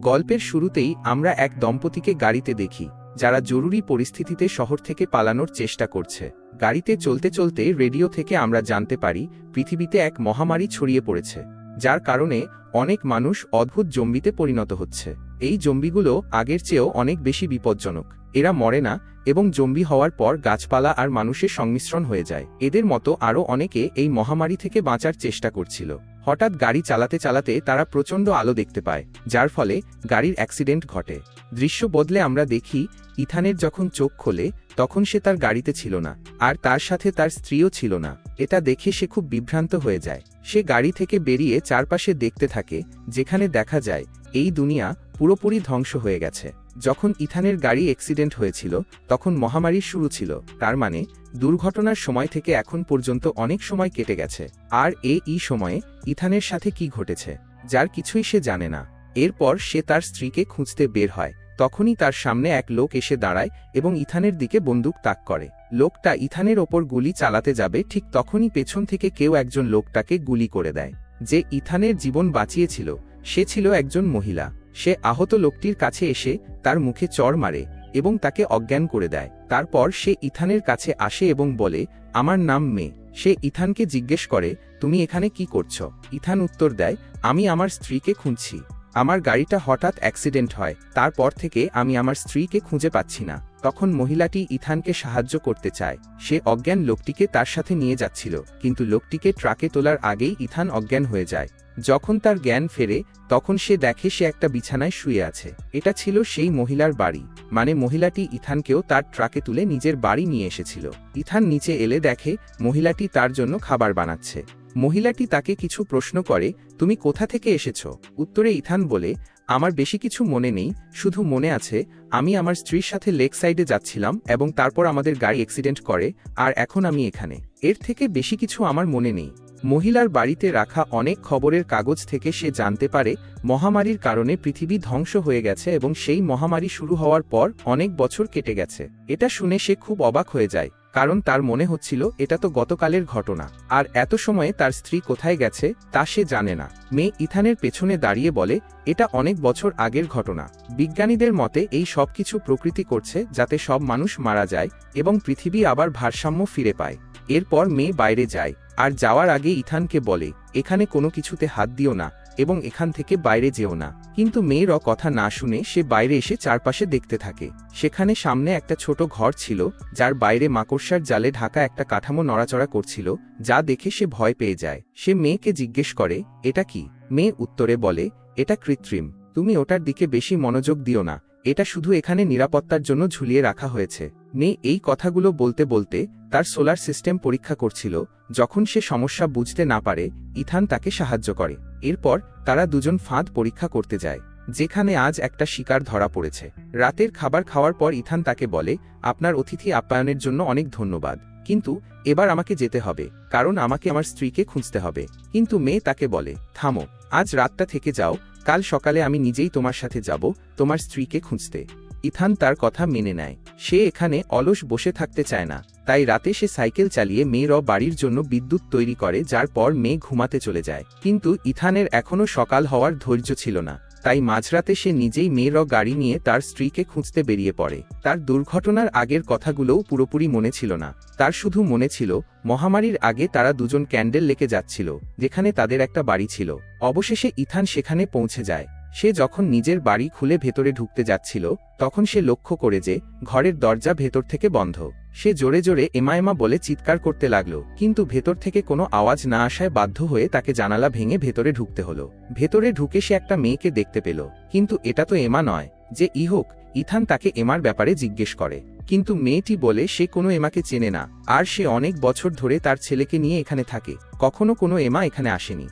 গল্পের শুরুতেই আমরা এক দম্পতিকে গাড়িতে দেখি, যারা জরুরি পরিস্থিতিতে শহর থেকে পালানোর চেষ্টা করছে। গাড়িতে চলতে চলতে রেডিও থেকে আমরা জানতে পারি পৃথিবীতে এক মহামারী ছড়িয়ে পড়েছে, যার কারণে অনেক মানুষ অদ্ভুত জম্বিতে পরিণত হচ্ছে। এই জম্বিগুলো আগের চেয়েও অনেক বেশি বিপজ্জনক। এরা মরে না এবং জম্বি হওয়ার পর গাছপালা আর মানুষের সংমিশ্রণ হয়ে যায়। এদের মতো আরও অনেকে এই মহামারী থেকে বাঁচার চেষ্টা করছিল। হঠাৎ গাড়ি চালাতে চালাতে তারা প্রচণ্ড আলো দেখতে পায়, যার ফলে গাড়ির অ্যাক্সিডেন্ট ঘটে। দৃশ্য বদলে আমরা দেখি ইথানের যখন চোখ খোলে তখন সে তার গাড়িতে ছিল না, আর তার সাথে তার স্ত্রীও ছিল না। এটা দেখে সে খুব বিভ্রান্ত হয়ে যায়। সে গাড়ি থেকে বেরিয়ে চারপাশে দেখতে থাকে, যেখানে দেখা যায় এই দুনিয়া পুরোপুরি ধ্বংস হয়ে গেছে। যখন ইথানের গাড়ি অ্যাক্সিডেন্ট হয়েছিল তখন মহামারীর শুরু ছিল, তার মানে দুর্ঘটনার সময় থেকে এখন পর্যন্ত অনেক সময় কেটে গেছে। আর এই সময়ে ইথানের সাথে কি ঘটেছে, যার কিছুই সে জানে না। এরপর সে তার স্ত্রীকে খুঁজতে বের হয়। তখনই তার সামনে এক লোক এসে দাঁড়ায় এবং ইথানের দিকে বন্দুক তাক করে। লোকটা ইথানের ওপর গুলি চালাতে যাবে, ঠিক তখনই পেছন থেকে কেউ একজন লোকটাকে গুলি করে দেয়। যে ইথানের জীবন বাঁচিয়েছিল সে ছিল একজন মহিলা। সে আহত লোকটির কাছে এসে তার মুখে চড় মারে এবং তাকে অজ্ঞান করে দেয়। তারপর সে ইথানের কাছে আসে এবং বলে, আমার নাম মে। সে ইথানকে জিজ্ঞেস করে, তুমি এখানে কি করছো? ইথান উত্তর দেয়, আমি আমার স্ত্রীকে খুঁজছি। আমার গাড়িটা হঠাৎ অ্যাক্সিডেন্ট হয়, তারপর থেকে আমি আমার স্ত্রীকে খুঁজে পাচ্ছি না। তখন মহিলাটি ইথানকে সাহায্য করতে চায়। সে অজ্ঞান লোকটিকে তার সাথে নিয়ে যাচ্ছিল, কিন্তু লোকটিকে ট্রাকে তোলার আগেই ইথান অজ্ঞান হয়ে যায়। যখন তার জ্ঞান ফেরে তখন সে দেখে সে একটা বিছানায় শুয়ে আছে। এটা ছিল সেই মহিলার বাড়ি, মানে মহিলাটি ইথানকেও তার ট্রাকে তুলে নিজের বাড়ি নিয়ে এসেছিল। ইথান নিচে এলে দেখে মহিলাটি তার জন্য খাবার বানাচ্ছে। মহিলাটি তাকে কিছু প্রশ্ন করে, তুমি কোথা থেকে এসেছো? উত্তরে ইথান বলে, আমার বেশি কিছু মনে নেই, শুধু মনে আছে আমি আমার স্ত্রীর সাথে লেক সাইডে যাচ্ছিলাম এবং তারপর আমাদের গাড়ি অ্যাক্সিডেন্ট করে, আর এখন আমি এখানে। এর থেকে বেশি কিছু আমার মনে নেই। মহিলার বাড়িতে রাখা অনেক খবরের কাগজ থেকে সে জানতে পারে মহামারীর কারণে পৃথিবী ধ্বংস হয়ে গেছে এবং সেই মহামারী শুরু হওয়ার পর অনেক বছর কেটে গেছে। এটা শুনে সে খুব অবাক হয়ে যায়, কারণ তার মনে হচ্ছিল এটা তো গতকালের ঘটনা, আর এত সময়ে তার স্ত্রী কোথায় গেছে তা সে জানে না। মেয়ে ইথানের পেছনে দাঁড়িয়ে বলে, এটা অনেক বছর আগের ঘটনা। বিজ্ঞানীদের মতে এই সব কিছু প্রকৃতি করছে যাতে সব মানুষ মারা যায় এবং পৃথিবী আবার ভারসাম্য ফিরে পায়। এরপর মেয়ে বাইরে যায়, আর যাওয়ার আগে ইথানকে বলে, এখানে কোনো কিছুতে হাত দিও না এবং এখান থেকে বাইরে যেও না। কিন্তু মেয়ের কথা না শুনে সে বাইরে এসে চারপাশে দেখতে থাকে। সেখানে সামনে একটা ছোট ঘর ছিল, যার বাইরে মাকড়সার জালে ঢাকা একটা কাঠামো নড়াচড়া করছিল, যা দেখে সে ভয় পেয়ে যায়। সে মেয়েকে জিজ্ঞেস করে, এটা কি? মেয়ে উত্তরে বলে, এটা কৃত্রিম, তুমি ওটার দিকে বেশি মনোযোগ দিও না, এটা শুধু এখানে নিরাপত্তার জন্য ঝুলিয়ে রাখা হয়েছে। মেয়ে এই কথাগুলো বলতে বলতে তার সোলার সিস্টেম পরীক্ষা করছিল। যখন সে সমস্যা বুঝতে না পারে ইথান তাকে সাহায্য করে। এরপর তারা দুজন ফাঁদ পরীক্ষা করতে যায়, যেখানে আজ একটা শিকার ধরা পড়েছে। রাতের খাবার খাওয়ার পর ইথান তাকে বলে, আপনার অতিথি আপ্যায়নের জন্য অনেক ধন্যবাদ, কিন্তু এবার আমাকে যেতে হবে, কারণ আমাকে আমার স্ত্রীকে খুঁজতে হবে। কিন্তু মেয়ে তাকে বলে, থামো, আজ রাতটা থেকে যাও, কাল সকালে আমি নিজেই তোমার সাথে যাব তোমার স্ত্রীকে খুঁজতে। ইথান তার কথা মেনে নেয়। সে এখানে অলস বসে থাকতে চায় না, তাই রাতে সে সাইকেল চালিয়ে মেয়ের বাড়ির জন্য বিদ্যুৎ তৈরি করে, যার পর মেয়ে ঘুমাতে চলে যায়। কিন্তু ইথানের এখনও সকাল হওয়ার ধৈর্য ছিল না, তাই মাঝরাতে সে নিজেই মেয়ের গাড়ি নিয়ে তার স্ত্রীকে খুঁজতে বেরিয়ে পড়ে। তার দুর্ঘটনার আগের কথাগুলোও পুরোপুরি মনে ছিল না, তার শুধু মনে ছিল মহামারীর আগে তারা দুজন ক্যান্ডেল লেকে যাচ্ছিল, যেখানে তাদের একটা বাড়ি ছিল। অবশেষে ইথান সেখানে পৌঁছে যায়। সে যখন নিজের বাড়ি খুলে ভেতরে ঢুকতে যাচ্ছিল তখন সে লক্ষ্য করে যে ঘরের দরজা ভেতর থেকে বন্ধ। সে জোরে জোরে এমা বলে চিৎকার করতে লাগলো, কিন্তু ভেতর থেকে কোনো আওয়াজ না আসায় বাধ্য হয়ে তাকে জানালা ভেঙে ভেতরে ঢুকতে হলো। ভেতরে ঢুকে সে একটা মেয়েকে দেখতে পেল, কিন্তু এটা তো এমা নয়। যে হোক, ইথান তাকে এমার ব্যাপারে জিজ্ঞেস করে, কিন্তু মেয়েটি বলে সে কোনো এমাকে চেনে না, আর সে অনেক বছর ধরে তার ছেলেকে নিয়ে এখানে থাকে, কখনো কোনো এমা এখানে আসেনি।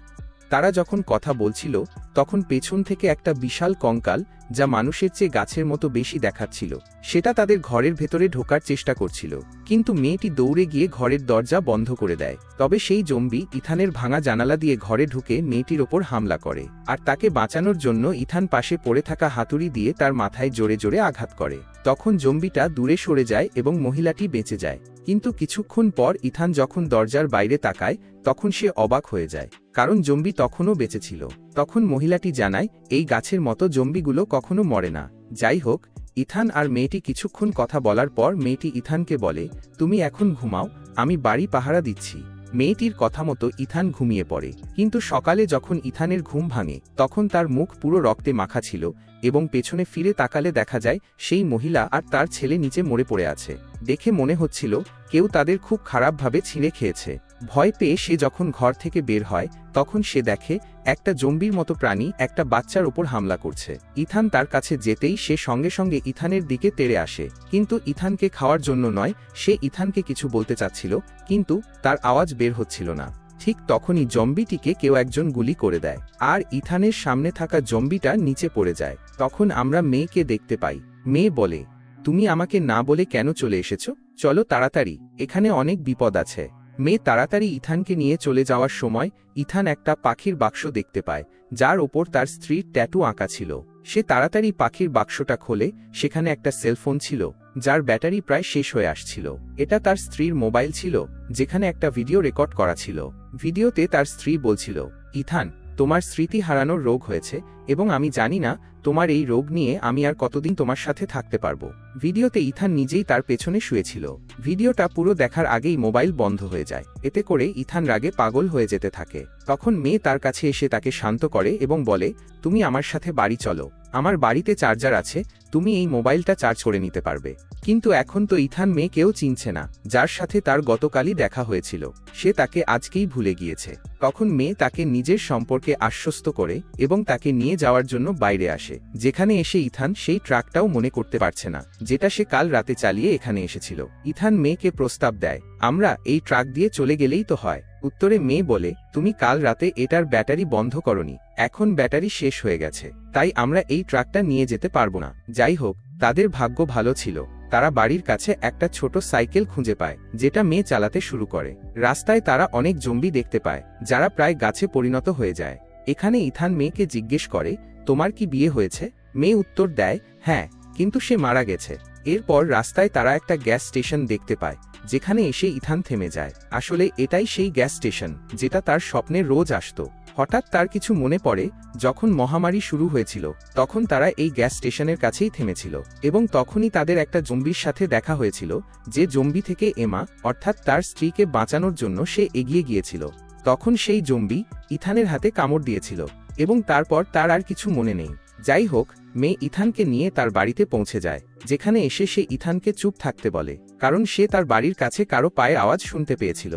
তারা যখন কথা বলছিল তখন পেছন থেকে একটা বিশাল কঙ্কাল, যা মানুষের চেয়ে গাছের মতো বেশি দেখাচ্ছিল, সেটা তাদের ঘরের ভেতরে ঢোকার চেষ্টা করছিল। কিন্তু মেয়েটি দৌড়ে গিয়ে ঘরের দরজা বন্ধ করে দেয়। তবে সেই জম্বি ইথানের ভাঙা জানালা দিয়ে ঘরে ঢুকে মেয়েটির ওপর হামলা করে, আর তাকে বাঁচানোর জন্য ইথান পাশে পড়ে থাকা হাতুড়ি দিয়ে তার মাথায় জোরে জোরে আঘাত করে। তখন জম্বিটা দূরে সরে যায় এবং মহিলাটি বেঁচে যায়। কিন্তু কিছুক্ষণ পর ইথান যখন দরজার বাইরে তাকায় তখন সে অবাক হয়ে যায়। কারণ জম্বি তখনও বেঁচে ছিল। তখন মহিলাটি জানায় এই গাছের মতো জম্বিগুলো কখনো মরে না। যাই হোক, ইথান আর মেয়েটি কিছুক্ষণ কথা বলার পর মেয়েটি ইথানকে বলে, তুমি এখন ঘুমাও, আমি বাড়ি পাহারা দিচ্ছি। মেয়েটির কথা মতো ইথান ঘুমিয়ে পড়ে। কিন্তু সকালে যখন ইথানের ঘুম ভাঙে তখন তার মুখ পুরো রক্তে মাখা ছিল এবং পেছনে ফিরে তাকালে দেখা যায় সেই মহিলা আর তার ছেলে নিচে মরে পড়ে আছে। দেখে মনে হচ্ছিল কেউ তাদের খুব খারাপভাবে ছিঁড়ে খেয়েছে। ভয় পেয়ে সে যখন ঘর থেকে বের হয় তখন সে দেখে একটা জম্বির মতো প্রাণী একটা বাচ্চার ওপর হামলা করছে। ইথান তার কাছে যেতেই সে সঙ্গে সঙ্গে ইথানের দিকে তেড়ে আসে, কিন্তু ইথানকে খাওয়ার জন্য নয়, সে ইথানকে কিছু বলতে চাচ্ছিল কিন্তু তার আওয়াজ বের হচ্ছিল না। ঠিক তখনই জম্বিটিকে কেউ একজন গুলি করে দেয় আর ইথানের সামনে থাকা জম্বিটা নিচে পড়ে যায়। তখন আমরা মেয়েকে দেখতে পাই। মেয়ে বলে, তুমি আমাকে না বলে কেন চলে এসেছো? চলো তাড়াতাড়ি, এখানে অনেক বিপদ আছে। মেয়ে তাড়াতাড়ি ইথানকে নিয়ে চলে যাওয়ার সময় ইথান একটা পাখির বাক্স দেখতে পায় যার ওপর তার স্ত্রীর ট্যাটু আঁকা ছিল। সে তাড়াতাড়ি পাখির বাক্সটা খোলে, সেখানে একটা সেলফোন ছিল যার ব্যাটারি প্রায় শেষ হয়ে আসছিল। এটা তার স্ত্রীর মোবাইল ছিল যেখানে একটা ভিডিও রেকর্ড করা ছিল। ভিডিওতে তার স্ত্রী বলছিল, ইথান, তোমার স্মৃতি হারানোর রোগ হয়েছে এবং আমি জানি না তোমার এই রোগ নিয়ে আমি আর কতদিন তোমার সাথে থাকতে পারবো। ভিডিওতে ইথান নিজেই তার পেছনে শুয়েছিল। ভিডিওটা পুরো দেখার আগেই মোবাইল বন্ধ হয়ে যায়। এতে করে ইথান রাগে পাগল হয়ে যেতে থাকে। তখন মেয়ে তার কাছে এসে তাকে শান্ত করে এবং বলে, তুমি আমার সাথে বাড়ি চলো, আমার বাড়িতে চার্জার আছে, তুমি এই মোবাইলটা চার্জ করে নিতে পারবে। কিন্তু এখন তো ইথান মেয়েকেও চিনছে না যার সাথে তার গতকালই দেখা হয়েছিল। সে তাকে আজকেই ভুলে গিয়েছে। তখন মেয়ে তাকে নিজের সম্পর্কে আশ্বস্ত করে এবং তাকে নিয়ে যাওয়ার জন্য বাইরে আসে, যেখানে এসে ইথান সেই ট্রাকটাও মনে করতে পারছে না যেটা সে কাল রাতে চালিয়ে এখানে এসেছিল। ইথান মেয়েকে প্রস্তাব দেয়, আমরা এই ট্রাক দিয়ে চলে গেলেই তো হয়। উত্তরে মেয়ে বলে, তুমি কাল রাতে এটার ব্যাটারি বন্ধ করনি, এখন ব্যাটারি শেষ হয়ে গেছে, তাই আমরা এই ট্রাকটা নিয়ে যেতে পারবো না। যাই হোক, তাদের ভাগ্য ভালো ছিল, তারা বাড়ির কাছে একটা ছোট সাইকেল খুঁজে পায় যেটা মেয়ে চালাতে শুরু করে। রাস্তায় তারা অনেক জম্বি দেখতে পায় যারা প্রায় গাছে পরিণত হয়ে যায়। এখানে ইথান মেয়েকে জিজ্ঞেস করে, তোমার কি বিয়ে হয়েছে? মেয়ে উত্তর দেয়, হ্যাঁ, কিন্তু সে মারা গেছে। এরপর রাস্তায় তারা একটা গ্যাস স্টেশন দেখতে পায় যেখানে এসে ইথান থেমে যায়। আসলে এটাই সেই গ্যাস স্টেশন যেটা তার স্বপ্নে রোজ আসতো। হঠাৎ তার কিছু মনে পড়ে, যখন মহামারী শুরু হয়েছিল তখন তারা এই গ্যাস স্টেশনের কাছেই থেমেছিল এবং তখনই তাদের একটা জম্বির সাথে দেখা হয়েছিল যে জম্বি থেকে এমা অর্থাৎ তার স্ত্রীকে বাঁচানোর জন্য সে এগিয়ে গিয়েছিল। তখন সেই জম্বি ইথানের হাতে কামড় দিয়েছিল এবং তারপর তার আর কিছু মনে নেই। যাই হোক, মেয়ে ইথানকে নিয়ে তার বাড়িতে পৌঁছে যায়, যেখানে এসে সে ইথানকে চুপ থাকতে বলে কারণ সে তার বাড়ির কাছে কারো পায়ের আওয়াজ শুনতে পেয়েছিল।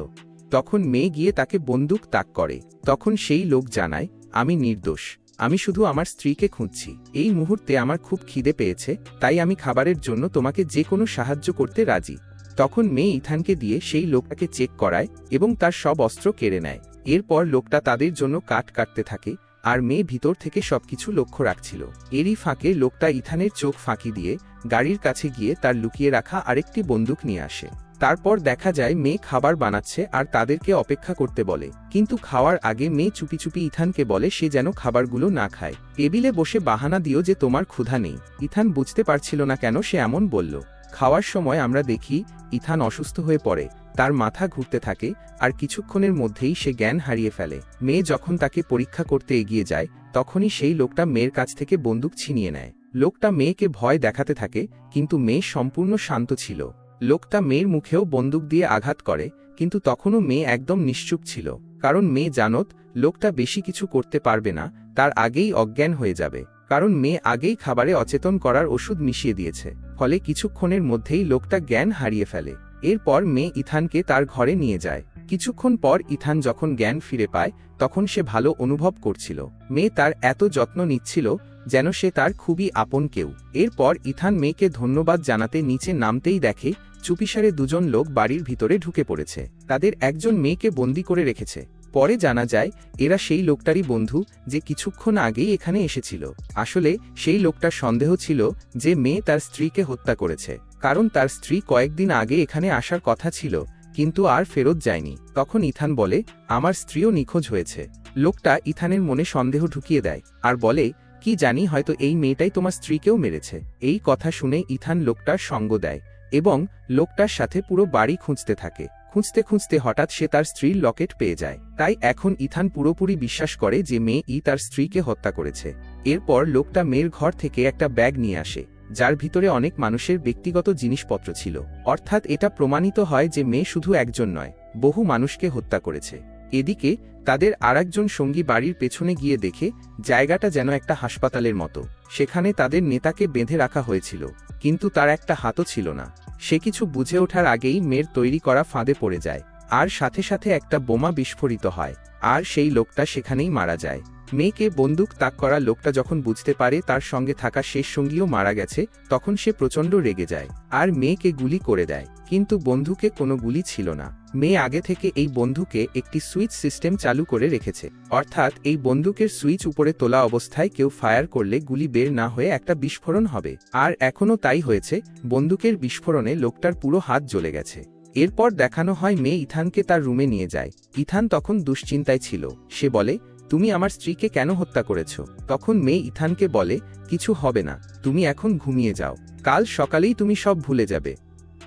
তখন মেয়ে গিয়ে তাকে বন্দুক তাক করে। তখন সেই লোক জানায়, আমি নির্দোষ, আমি শুধু আমার স্ত্রীকে খুঁজছি। এই মুহূর্তে আমার খুব খিদে পেয়েছে, তাই আমি খাবারের জন্য তোমাকে যে কোনো সাহায্য করতে রাজি। তখন মেয়ে ইথানকে দিয়ে সেই লোকটাকে চেক করায় এবং তার সব অস্ত্র কেড়ে নেয়। এরপর লোকটা তাদের জন্য কাঠ কাটতে থাকে আর মেয়ে ভিতর থেকে সবকিছু লক্ষ্য রাখছিল। এরই ফাঁকে লোকটা ইথানের চোখ ফাঁকি দিয়ে গাড়ির কাছে গিয়ে তার লুকিয়ে রাখা আরেকটি বন্দুক নিয়ে আসে। তারপর দেখা যায় মেয়ে খাবার বানাচ্ছে আর তাদেরকে অপেক্ষা করতে বলে, কিন্তু খাওয়ার আগে মেয়ে চুপি চুপি ইথানকে বলে সে যেন খাবারগুলো না খায়। টেবিলে বসে বাহানা দিও যে তোমার ক্ষুধা নেই। ইথান বুঝতে পারছিল না কেন সে এমন বলল। খাওয়ার সময় আমরা দেখি ইথান অসুস্থ হয়ে পড়ে, তার মাথা ঘুরতে থাকে আর কিছুক্ষণের মধ্যেই সে জ্ঞান হারিয়ে ফেলে। মেয়ে যখন তাকে পরীক্ষা করতে এগিয়ে যায় তখনই সেই লোকটা মেয়ের কাছ থেকে বন্দুক ছিনিয়ে নেয়। লোকটা মেয়েকে ভয় দেখাতে থাকে কিন্তু মেয়ে সম্পূর্ণ শান্ত ছিল। লোকটা মেয়ের মুখেও বন্দুক দিয়ে আঘাত করে কিন্তু তখনও মেয়ে একদম নিশ্চুপ ছিল, কারণ মেয়ে জানত লোকটা বেশি কিছু করতে পারবে না, তার আগেই অজ্ঞান হয়ে যাবে, কারণ মেয়ে আগেই খাবারে অচেতন করার ওষুধ মিশিয়ে দিয়েছে। ফলে কিছুক্ষণের মধ্যেই লোকটা জ্ঞান হারিয়ে ফেলে। এরপর মেয়ে ইথানকে তার ঘরে নিয়ে যায়। কিছুক্ষণ পর ইথান যখন জ্ঞান ফিরে পায় তখন সে ভালো অনুভব করছিল। মেয়ে তার এত যত্ন নিচ্ছিল যেন সে তার খুবই আপন কেউ। এরপর ইথান মেয়েকে ধন্যবাদ জানাতে নিচে নামতেই দেখে চুপিসারে দুজন লোক বাড়ির ভিতরে ঢুকে পড়েছে। তাদের একজন মেয়েকে বন্দি করে রেখেছে। পরে জানা যায় এরা সেই লোকটারই বন্ধু যে কিছুক্ষণ আগেই এখানে এসেছিল। আসলে সেই লোকটার সন্দেহ ছিল যে মেয়ে তার স্ত্রীকে হত্যা করেছে, কারণ তার স্ত্রী কয়েকদিন আগে এখানে আসার কথা ছিল কিন্তু আর ফেরত যায়নি। তখন ইথান বলে, আমার স্ত্রীও নিখোঁজ হয়েছে। লোকটা ইথানের মনে সন্দেহ ঢুকিয়ে দেয় আর বলে, কি জানি হয়তো এই মেয়েটাই তোমার স্ত্রীকেও মেরেছে। এই কথা শুনে ইথান লোকটার সঙ্গ দেয় এবং লোকটার সাথে পুরো বাড়ি খুঁজতে থাকে। খুঁজতে খুঁজতে হঠাৎ সে তার স্ত্রীর লকেট পেয়ে যায়। তাই এখন ইথান পুরোপুরি বিশ্বাস করে যে মেয়ে তার স্ত্রীকে হত্যা করেছে। এরপর লোকটা মেয়ের ঘর থেকে একটা ব্যাগ নিয়ে আসে, যার ভিতরে অনেক মানুষের ব্যক্তিগত জিনিসপত্র ছিল। অর্থাৎ এটা প্রমাণিত হয় যে মেয়ে শুধু একজন নয়, বহু মানুষকে হত্যা করেছে। এদিকে তাদের আরেকজন সঙ্গী বাড়ির পেছনে গিয়ে দেখে জায়গাটা যেন একটা হাসপাতালের মতো। সেখানে তাদের নেতাকে বেঁধে রাখা হয়েছিল, কিন্তু তার একটা হাতও ছিল না। সে কিছু বুঝে ওঠার আগেই মেয়ের তৈরি করা ফাঁদে পড়ে যায়, আর সাথে সাথে একটা বোমা বিস্ফোরিত হয়, আর সেই লোকটা সেখানেই মারা যায়। মেয়েকে বন্দুক তাক করা লোকটা যখন বুঝতে পারে তার সঙ্গে থাকা শেষ সঙ্গীও মারা গেছে, তখন সে প্রচণ্ড রেগে যায় আর মেয়েকে গুলি করে দেয়। কিন্তু বন্দুকে কোনো গুলি ছিল না। মেয়ে আগে থেকে এই বন্দুকে একটি সুইচ সিস্টেম চালু করে রেখেছে, অর্থাৎ এই বন্দুকের সুইচ উপরে তোলা অবস্থায় কেউ ফায়ার করলে গুলি বের না হয়ে একটা বিস্ফোরণ হবে। আর এখনও তাই হয়েছে, বন্দুকের বিস্ফোরণে লোকটার পুরো হাত জ্বলে গেছে। এরপর দেখানো হয় মেয়ে ইথানকে তার রুমে নিয়ে যায়। ইথান তখন দুশ্চিন্তায় ছিল। সে বলে, তুমি আমার স্ত্রীকে কেন হত্যা করেছ? তখন মেয়ে ইথানকে বলে, কিছু হবে না, তুমি এখন ঘুমিয়ে যাও, কাল সকালেই তুমি সব ভুলে যাবে।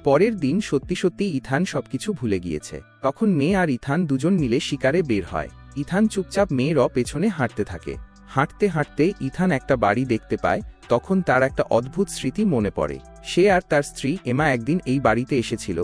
পরের দিন সত্যি সত্যি ইথান সবকিছু ভুলে গিয়েছে। তখন মেয়ে আর ইথান দুজন মিলে শিকারে বের হয়। ইথান চুপচাপ মেয়ের পেছনে হাঁটতে থাকে। হাঁটতে হাঁটতে ইথান একটা বাড়ি দেখতে পায়। তখন তার একটা অদ্ভুত স্মৃতি মনে পড়ে। সে আর তার স্ত্রী এমা একদিন এই বাড়িতে এসেছিল,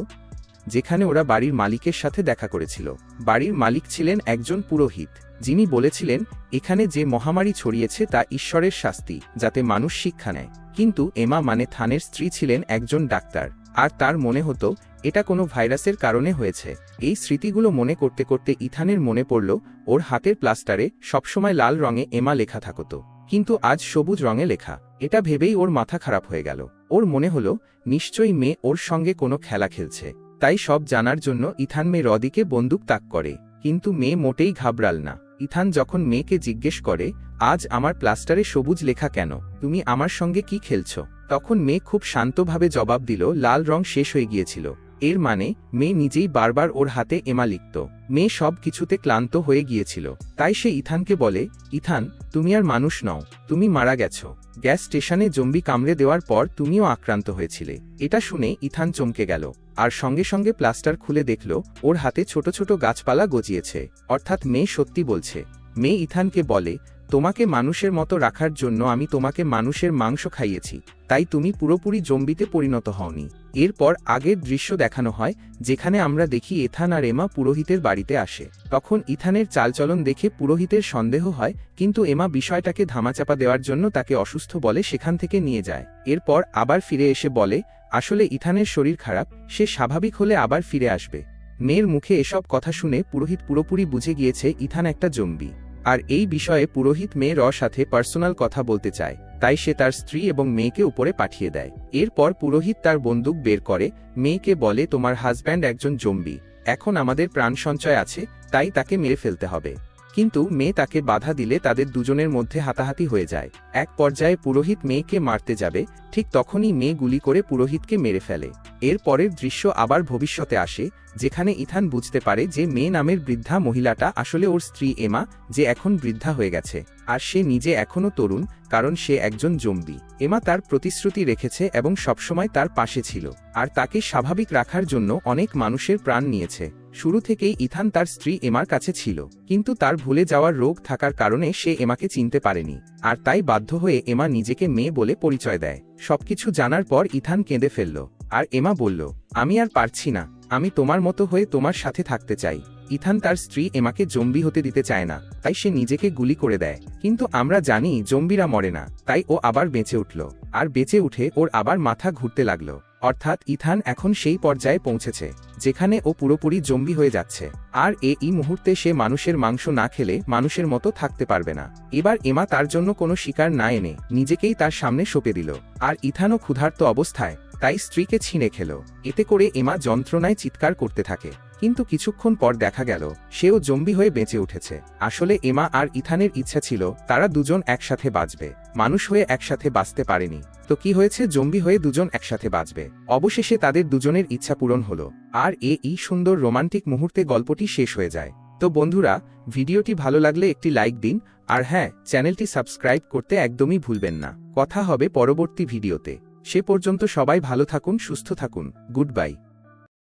যেখানে ওরা বাড়ির মালিকের সাথে দেখা করেছিল। বাড়ির মালিক ছিলেন একজন পুরোহিত, যিনি বলেছিলেন এখানে যে মহামারী ছড়িয়েছে তা ঈশ্বরের শাস্তি, যাতে মানুষ শিক্ষা নেয়। কিন্তু এমা মানে থানের স্ত্রী ছিলেন একজন ডাক্তার, আর তার মনে হতো এটা কোনো ভাইরাসের কারণে হয়েছে। এই স্মৃতিগুলো মনে করতে করতে ইথানের মনে পড়ল ওর হাতের প্লাস্টারে সবসময় লাল রঙে এমা লেখা থাকতো, কিন্তু আজ সবুজ রঙে লেখা। এটা ভেবেই ওর মাথা খারাপ হয়ে গেল। ওর মনে হলো নিশ্চয়ই মেয়ে ওর সঙ্গে কোনো খেলা খেলছে। তাই সব জানার জন্য ইথান মেয়ে রদিকে বন্দুক তাক করে, কিন্তু মেয়ে মোটেই ঘাবড়াল না। ইথান যখন মেয়েকে জিজ্ঞেস করে, আজ আমার প্লাস্টারে সবুজ লেখা কেন, তুমি আমার সঙ্গে কি খেলছ? তখন মেয়ে খুব শান্তভাবে জবাব দিল, লাল রং শেষ হয়ে গিয়েছিল। এর মানে মেয়ে নিজেই বারবার ওর হাতে এমা লিখত। মেয়ে সব কিছুতে ক্লান্ত হয়ে গিয়েছিল। তাই সে ইথানকে বলে, ইথান, তুমি আর মানুষ নও, তুমি মারা গেছো। গ্যাস স্টেশনে জম্বি কামড়ে দেওয়ার পর তুমিও আক্রান্ত হয়েছিলে। এটা শুনে ইথান চমকে গেল, আর সঙ্গে সঙ্গে প্লাস্টার খুলে দেখল ওর হাতে ছোট ছোট গাছপালা গজিয়েছে। অর্থাৎ মেয়ে সত্যি বলছে। মেয়ে ইথানকে বলে, তোমাকে মানুষের মতো রাখার জন্য আমি তোমাকে মানুষের মাংস খাইয়েছি, তাই তুমি পুরোপুরি জম্বিতে পরিণত হওনি। এরপর আগের দৃশ্য দেখানো হয়, যেখানে আমরা দেখি ইথান আর এমা পুরোহিতের বাড়িতে আসে। তখন ইথানের চালচলন দেখে পুরোহিতের সন্দেহ হয়, কিন্তু এমা বিষয়টাকে ধামাচাপা দেওয়ার জন্য তাকে অসুস্থ বলে সেখান থেকে নিয়ে যায়। এরপর আবার ফিরে এসে বলে, আসলে ইথানের শরীর খারাপ, সে স্বাভাবিক হলে আবার ফিরে আসবে। মেয়ের মুখে এসব কথা শুনে পুরোহিত পুরোপুরি বুঝে গিয়েছে ইথান একটা জম্বি। আর এই বিষয়ে পুরোহিত মেয়ের সাথে পার্সোনাল কথা বলতে চায়, তাই সে তার স্ত্রী এবং মেয়েকে উপরে পাঠিয়ে দেয়। এরপর পুরোহিত তার বন্দুক বের করে মেয়েকে বলে, তোমার হাজব্যান্ড একজন জম্বি, এখন আমাদের প্রাণ সঞ্চয় আছে, তাই তাকে মেরে ফেলতে হবে। কিন্তু মেয়ে তাকে বাধা দিলে তাদের দুজনের মধ্যে হাতাহাতি হয়ে যায়। এক পর্যায়ে পুরোহিত মেয়েকে মারতে যাবে, ঠিক তখনই মেয়ে গুলি করে পুরোহিতকে মেরে ফেলে। এর পরের দৃশ্য আবার ভবিষ্যতে আসে, যেখানে ইথান বুঝতে পারে যে মেয়ে নামের বৃদ্ধা মহিলাটা আসলে ওর স্ত্রী এমা, যে এখন বৃদ্ধা হয়ে গেছে, আর সে নিজে এখনও তরুণ, কারণ সে একজন জম্বি। এমা তার প্রতিশ্রুতি রেখেছে এবং সবসময় তার পাশে ছিল, আর তাকে স্বাভাবিক রাখার জন্য অনেক মানুষের প্রাণ নিয়েছে। শুরু থেকেই ইথান তার স্ত্রী এমার কাছে ছিল, কিন্তু তার ভুলে যাওয়ার রোগ থাকার কারণে সে এমাকে চিনতে পারেনি, আর তাই বাধ্য হয়ে এমা নিজেকে মেয়ে বলে পরিচয় দেয়। সবকিছু জানার পর ইথান কেঁদে ফেলল, আর এমা বলল, আমি আর পারছি না, আমি তোমার মতো হয়ে তোমার সাথে থাকতে চাই। ইথান তার স্ত্রী এমাকে জম্বি হতে দিতে চায় না, তাই সে নিজেকে গুলি করে দেয়। কিন্তু আমরা জানি জম্বিরা মরে না, তাই ও আবার বেঁচে উঠল, আর বেঁচে উঠে ওর আবার মাথা ঘুরতে লাগলো। অর্থাৎ ইথান এখন সেই পর্যায়ে পৌঁছেছে যেখানে ও পুরোপুরি জম্বি হয়ে যাচ্ছে, আর এই মুহূর্তে সে মানুষের মাংস না খেলে মানুষের মতো থাকতে পারবে না। এবার এমা তার জন্য কোনো শিকার না এনে নিজেকেই তার সামনে সঁপে দিল, আর ইথানও ক্ষুধার্ত অবস্থায় তাই স্ত্রীকে ছিঁড়ে খেল। এতে করে এমা যন্ত্রণায় চিৎকার করতে থাকে, কিন্তু কিছুক্ষণ পর দেখা গেল সেও জম্বি হয়ে বেঁচে উঠেছে। আসলে এমা আর ইথানের ইচ্ছা ছিল তারা দুজন একসাথে বাঁচবে, মানুষ হয়ে একসাথে বাঁচতে পারেনি, তো কি হয়েছে, জম্বি হয়ে দুজন একসাথে বাঁচবে। অবশেষে তাদের দুজনের ইচ্ছা পূরণ হলো, আর এই সুন্দর রোমান্টিক মুহূর্তে গল্পটি শেষ হয়ে যায়। তো বন্ধুরা, ভিডিওটি ভালো লাগলে একটি লাইক দিন, আর হ্যাঁ, চ্যানেলটি সাবস্ক্রাইব করতে একদমই ভুলবেন না। কথা হবে পরবর্তী ভিডিওতে। সে পর্যন্ত সবাই ভালো থাকুন, সুস্থ থাকুন। Good bye.